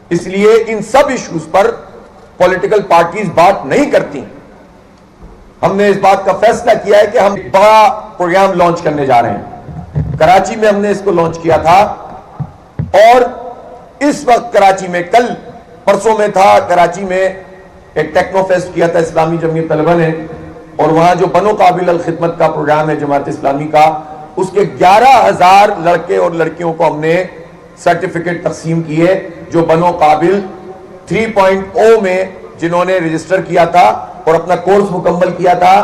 اس لیے ان سب ایشوز پر political parties بات نہیں کرتی. ہم نے اس بات کا فیصلہ کیا ہے کہ ہم ایک بڑا پروگرام لانچ کرنے جا رہے ہیں. کراچی میں ہم نے اس کو لانچ کیا تھا اور اس وقت کراچی میں کل پرسوں میں تھا کراچی میں ایک ٹیکنو فیسٹ کیا تھا اسلامی جمعیت طلبہ نے, اور وہاں جو بنو قابل الخدمت کا پروگرام ہے جماعت اسلامی کا, اس کے 11,000 لڑکے اور لڑکیوں کو ہم نے سرٹیفکیٹ تقسیم کیے جو بنو قابل 3.0 میں جنہوں نے رجسٹر کیا تھا اور اپنا کورس مکمل کیا تھا.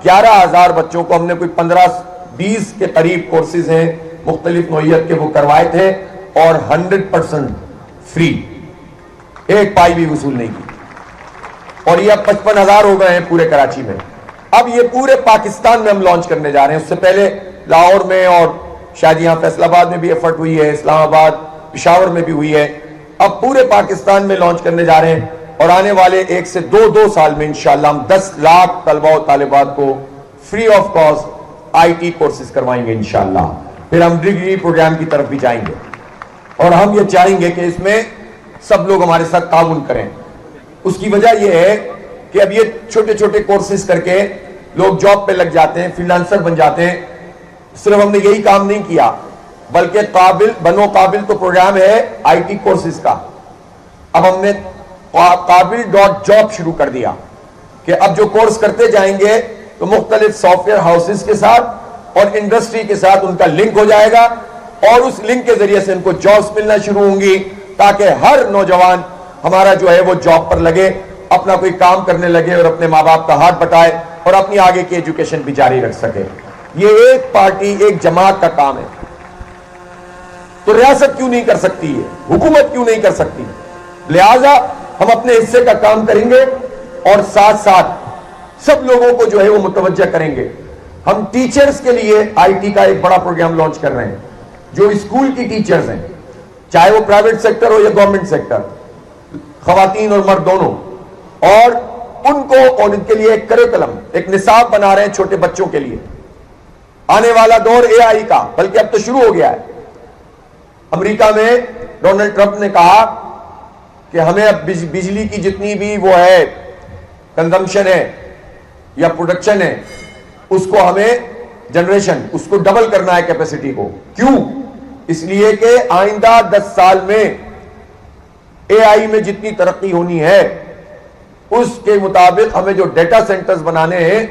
11,000 بچوں کو ہم نے کوئی 15-20 کے قریب کورسز ہیں مختلف نوعیت کے وہ کروائے تھے اور 100% فری, ایک پائی بھی وصول نہیں کی. اور یہ اب 55,000 ہو گئے ہیں پورے کراچی میں. اب یہ پورے پاکستان میں ہم لانچ کرنے جا رہے ہیں. اس سے پہلے لاہور میں اور شاید یہاں فیصل آباد میں بھی ایفرٹ ہوئی ہے, اسلام آباد پشاور میں بھی ہوئی ہے. اب پورے پاکستان میں لانچ کرنے جا رہے ہیں اور آنے والے 1 سے 2 سال میں انشاءاللہ ہم 10 لاکھ طلبہ و طالبات کو free of cost I T courses کروائیں گے انشاءاللہ. پھر ہم ڈگری پروگرام کی طرف بھی جائیں گے اور ہم یہ چاہیں گے کہ اس میں سب لوگ ہمارے ساتھ تعاون کریں. اس کی وجہ یہ ہے کہ اب یہ چھوٹے چھوٹے کورسز کر کے لوگ جاب پہ لگ جاتے ہیں, فریلانسر بن جاتے ہیں. صرف ہم نے یہی کام نہیں کیا بلکہ بنو قابل تو پروگرام ہے آئی ٹی کورسز کا. اب ہم نے قابل.job شروع کر دیا کہ اب جو کورس کرتے جائیں گے تو مختلف سافٹ ویئر ہاؤسز کے ساتھ اور انڈسٹری کے ساتھ ان کا لنک ہو جائے گا اور اس لنک کے ذریعے سے ان کو جابز ملنا شروع ہوں گی تاکہ ہر نوجوان ہمارا جو ہے وہ جاب پر لگے, اپنا کوئی کام کرنے لگے اور اپنے ماں باپ کا ہاتھ بٹائے اور اپنی آگے کی ایجوکیشن بھی جاری رکھ سکے. یہ ایک پارٹی ایک جماعت کا کام ہے تو ریاست کیوں نہیں کر سکتی ہے, حکومت کیوں نہیں کر سکتی؟ لہذا ہم اپنے حصے کا کام کریں گے اور ساتھ ساتھ سب لوگوں کو جو ہے وہ متوجہ کریں گے. ہم ٹیچرز کے لیے آئی ٹی کا ایک بڑا پروگرام لانچ کر رہے ہیں. جو اسکول کی ٹیچرز ہیں چاہے وہ پرائیویٹ سیکٹر ہو یا گورنمنٹ سیکٹر, خواتین اور مرد دونوں, اور ان کو اور ان کے لیے ایک کریکولم ایک نصاب بنا رہے ہیں چھوٹے بچوں کے لیے. آنے والا دور اے آئی کا, بلکہ اب تو شروع ہو گیا ہے. امریکہ میں ڈونلڈ ٹرمپ نے کہا کہ ہمیں اب بجلی کی جتنی بھی وہ ہے کنزمپشن ہے یا پروڈکشن ہے اس کو ہمیں جنریشن اس کو ڈبل کرنا ہے کیپیسٹی کو. کیوں؟ اس لیے کہ آئندہ 10 سال میں اے آئی میں جتنی ترقی ہونی ہے اس کے مطابق ہمیں جو ڈیٹا سینٹرز بنانے ہیں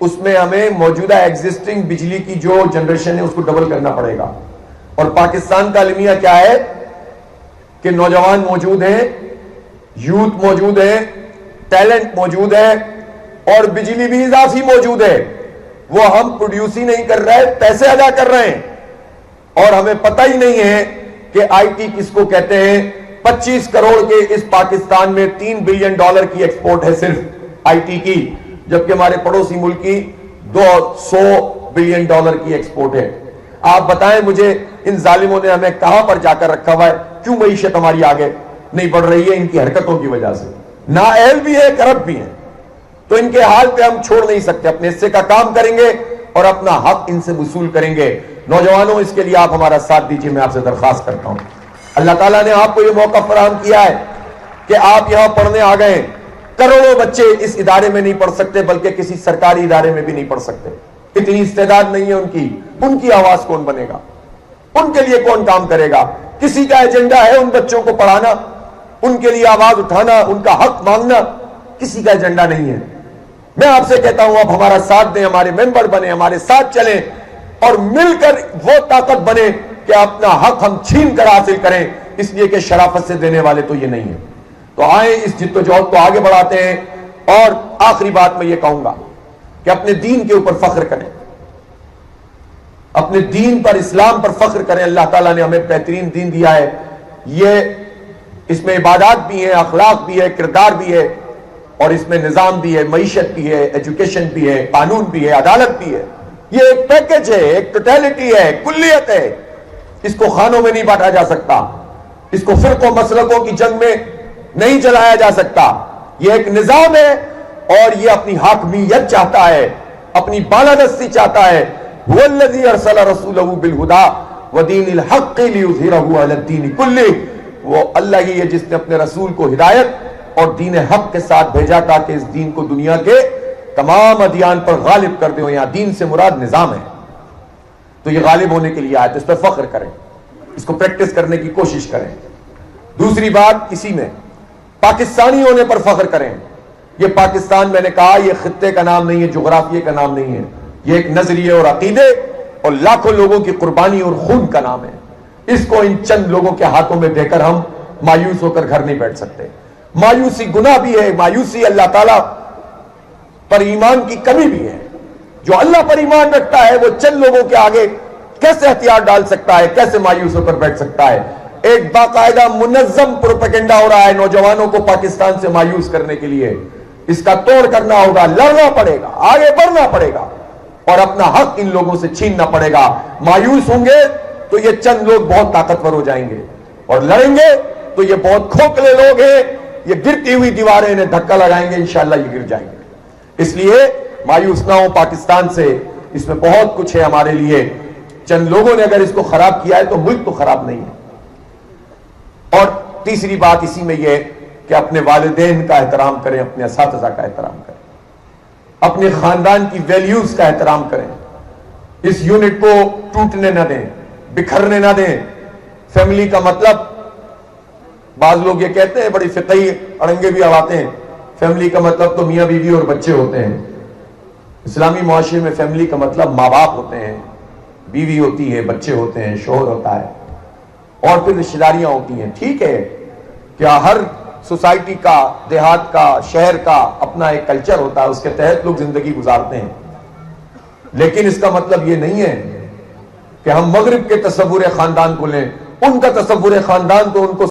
اس میں ہمیں موجودہ ایگزسٹنگ بجلی کی جو جنریشن ہے اس کو ڈبل کرنا پڑے گا. اور پاکستان کا المیہ کیا ہے کہ نوجوان موجود ہیں, یوتھ موجود ہے, ٹیلنٹ موجود ہے اور بجلی بھی اضافی موجود ہے. وہ ہم پروڈیوس ہی نہیں کر رہے, پیسے ادا کر رہے ہیں اور ہمیں پتہ ہی نہیں ہے کہ آئی ٹی کس کو کہتے ہیں. 25 کروڑ کے اس پاکستان میں $3 بلین کی ایکسپورٹ ہے صرف آئی ٹی کی, جبکہ ہمارے پڑوسی ملک کی $200 بلین کی ایکسپورٹ ہے. آپ بتائیں مجھے ان ظالموں نے ہمیں کہاں پر جا کر رکھا ہوا ہے؟ کیوں معیشت ہماری آگے نہیں بڑھ رہی ہے؟ ان کی حرکتوں کی وجہ سے. نااہل بھی ہے, کرپٹ بھی ہے, تو ان کے حال پہ ہم چھوڑ نہیں سکتے. اپنے حصے کا کام کریں گے اور اپنا حق ان سے وصول کریں گے. نوجوانوں اس کے لیے آپ ہمارا ساتھ دیجیے, میں آپ سے درخواست کرتا ہوں. اللہ تعالیٰ نے آپ کو یہ موقع فراہم کیا ہے کہ آپ یہاں پڑھنے آ گئے. کروڑوں بچے اس ادارے میں نہیں پڑھ سکتے بلکہ کسی سرکاری ادارے میں بھی نہیں پڑھ سکتے. اتنی استعداد نہیں ہے ان کی آواز کون بنے گا؟ ان کے لیے کون کام کرے گا؟ کسی کا ایجنڈا ہے ان بچوں کو پڑھانا, ان کے لیے آواز اٹھانا, ان کا حق مانگنا, کسی کا ایجنڈا نہیں ہے. میں آپ سے کہتا ہوں آپ ہمارا ساتھ دیں, ہمارے ممبر بنیں, ہمارے ساتھ چلیں اور مل کر وہ طاقت بنے کہ اپنا حق ہم چھین کر حاصل کریں, اس لیے کہ شرافت سے دینے والے تو یہ نہیں ہے. تو آئیں اس جد و جہد کو آگے بڑھاتے ہیں. اور آخری بات میں یہ کہوں گا کہ اپنے دین کے اوپر فخر کریں, اپنے دین پر, اسلام پر فخر کریں. اللہ تعالیٰ نے ہمیں بہترین دین دیا ہے. یہ اس میں عبادات بھی ہیں, اخلاق بھی ہے, کردار بھی ہے, اور اس میں نظام بھی ہے, معیشت بھی ہے, ایجوکیشن بھی ہے, قانون بھی ہے, عدالت بھی ہے. یہ ایک پیکج ہے, ایک ٹوٹیلٹی ہے, کلیت ہے. اس کو خانوں میں نہیں بانٹا جا سکتا, اس کو فرقوں مسلکوں کی جنگ میں نہیں چلایا جا سکتا. یہ ایک نظام ہے اور یہ اپنی حاکمیت چاہتا ہے, اپنی بالادستی چاہتا ہے. هو الذي ارسل رسوله بالهدى ودين الحق ليظهره على الدين كله وہ اللہ ہی ہے جس نے اپنے رسول کو ہدایت اور دین حق کے ساتھ بھیجا تاکہ اس دین کو دنیا کے تمام ادیان پر غالب کر دے. یہاں دین سے مراد نظام ہے, تو یہ غالب ہونے کے لیے آئے, تو اس پر فخر کریں, اس کو پریکٹس کرنے کی کوشش کریں. دوسری بات, کسی میں پاکستانی ہونے پر فخر کریں. یہ پاکستان, میں نے کہا, یہ خطے کا نام نہیں ہے, جغرافیے کا نام نہیں ہے, یہ ایک نظریے اور عقیدے اور لاکھوں لوگوں کی قربانی اور خون کا نام ہے. اس کو ان چند لوگوں کے ہاتھوں میں دے کر ہم مایوس ہو کر گھر نہیں بیٹھ سکتے. مایوسی گناہ بھی ہے, مایوسی اللہ تعالیٰ پر ایمان کی کمی بھی ہے. جو اللہ پر ایمان رکھتا ہے وہ چند لوگوں کے آگے کیسے ہتھیار ڈال سکتا ہے, کیسے مایوس ہو کر بیٹھ سکتا ہے. ایک باقاعدہ منظم پروپیگنڈا ہو رہا ہے نوجوانوں کو پاکستان سے مایوس کرنے کے لیے. اس کا توڑ کرنا ہوگا, لڑنا پڑے گا, آگے بڑھنا پڑے گا اور اپنا حق ان لوگوں سے چھیننا پڑے گا. مایوس ہوں گے تو یہ چند لوگ بہت طاقتور ہو جائیں گے, اور لڑیں گے تو یہ بہت کھوکھلے لوگ ہیں, یہ گرتی ہوئی دیواریں انہیں دھکا لگائیں گے, انشاءاللہ یہ گر جائیں گے. اس لیے مایوس نہ ہو پاکستان سے, اس میں بہت کچھ ہے ہمارے لیے. چند لوگوں نے اگر اس کو خراب کیا ہے تو ملک تو خراب نہیں ہے. اور تیسری بات اسی میں یہ کہ اپنے والدین کا احترام کریں, اپنے اساتذہ کا احترام کریں, اپنے خاندان کی ویلیوز کا احترام کریں. اس یونٹ کو ٹوٹنے نہ دیں, بکھرنے نہ دیں. فیملی کا مطلب, بعض لوگ یہ کہتے ہیں, بڑی فقہی اڑنگے بھی آواتے ہیں, فیملی کا مطلب تو میاں بیوی اور بچے ہوتے ہیں. اسلامی معاشرے میں فیملی کا مطلب ماں باپ ہوتے ہیں, بیوی ہوتی ہے, بچے ہوتے ہیں, شوہر ہوتا ہے, اور پھر رشتہ داریاں ہوتی ہیں. ٹھیک ہے کہ ہر سوسائٹی کا, دیہات کا, شہر کا اپنا ایک کلچر ہوتا ہے, اس کے تحت لوگ زندگی گزارتے ہیں. لیکن اس کا مطلب یہ نہیں ہے کہ ہم مغرب کے تصور خاندان کو لیں. ان کا تصور خاندان تو ان کو